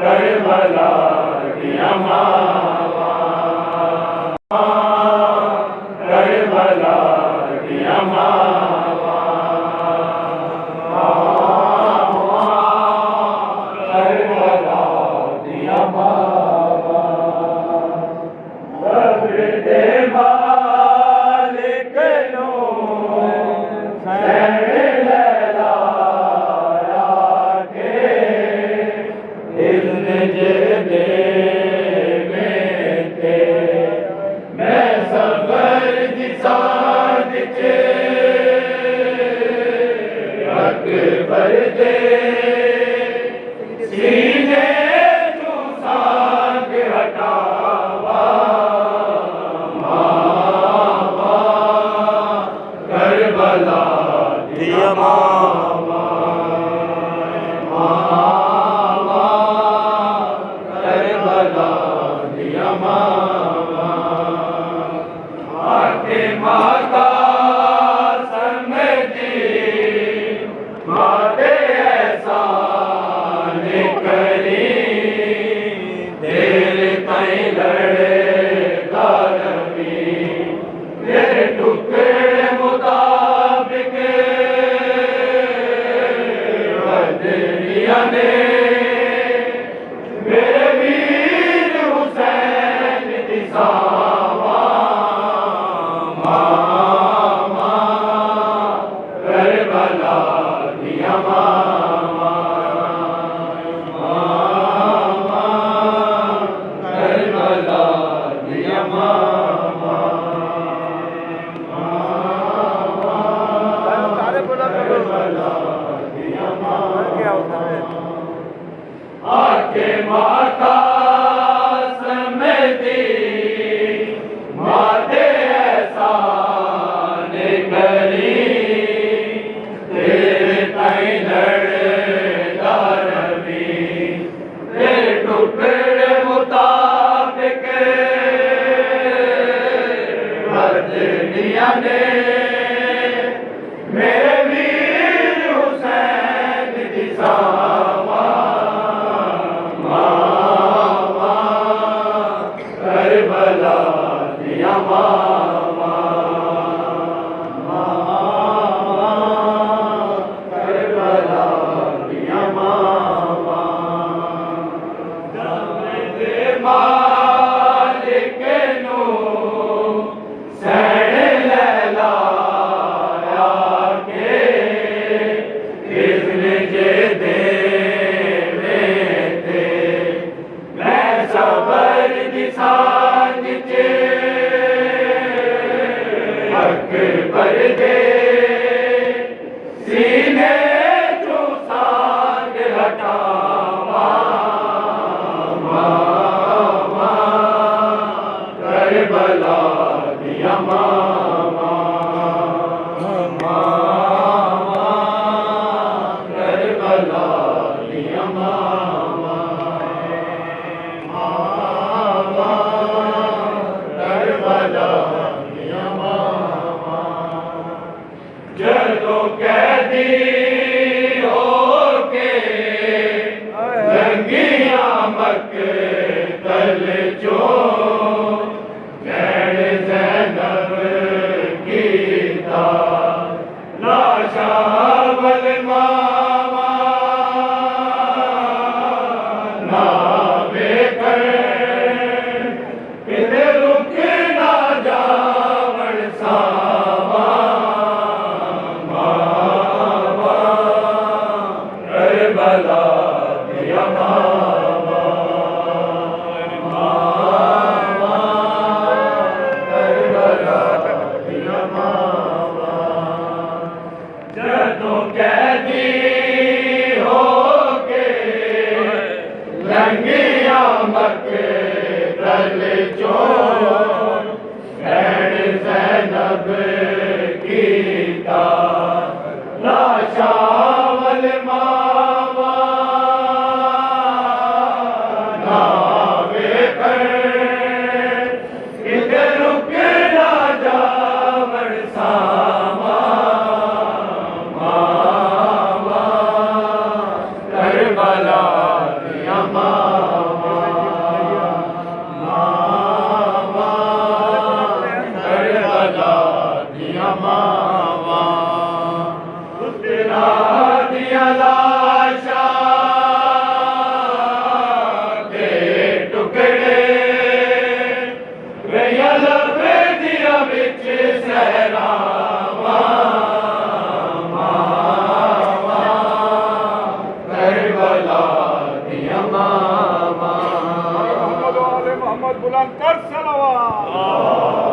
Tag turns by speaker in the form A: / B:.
A: Karbala दिया मावा, Karbala दिया मावा, करबला दिया मावा। सब्र दे मालिक नो सहन लैलाया के, इज़्न जे दे मेते मैं सबर दी साथ चे अकबर दे सीने तू सांग हटावा, मावा करबला दिया मावा, मावा करबला दिया मावा। आके माता समझी माते एहसान करी, देर ताईं लड़ेगा रवि तेरे टुकड़े मुताबिक, बदरिया ने मेरे वीर हुसैन दी सावा, मामा करबला दिया मामा, मामा करबला दिया मामा, मामा करबला दिया मामा। आके माता समझी माते एहसान करी, तेरे ताईं लड़ेगा रवि तेरे टुकड़े मुताबिक, बदरिया ने मेरे वीर हुसैन दी सावा, मावा करबला दिया मावा, मावा करबला दिया मावा। दे मालिक नू सहन लैलाया के, इज़्न जे दे मेते मैं सबर दी सांझ चे अकबर दे सीने चू सांग हटावा, मामा करबला दिया मामा, मामा करबला दिया मामा, मामा करबला दिया मामा। जदों कैदी होके लंघिया मकतल चों, नैन ज़ैनब कीता लाशा वल मावा, ना वेखण किते रुक ना जावण सावा, मावा करबला दिया मावा, मावा करबला दिया मावा। जदों कैदी होके लंघिया मकतल चों, नैन ज़ैनब कीता लाशा वल मावा, ना वेखण किते रुक ना जावण सावा, मावा करबला ਕਰਬਲਾ ਦੀਆਂ ਮਾਵਾਂ ਕਰਬਲਾ ਦੀਆਂ ਮਾਵਾਂ ਪੁੱਤਰਾਂ ਦੀਆਂ ਲਾਸ਼ਾਂ ਦੇ ਟੁਕੜੇ ਰਹੀਆਂ ਲਬੇਦੀਆਂ ਵਿੱਚ ਸਹਿਰਾਵਾਂ ਕਰਬਲਾ ਦੀਆਂ ਮਾਵਾਂ
B: मोहम्मद बुलंद कर सलावत।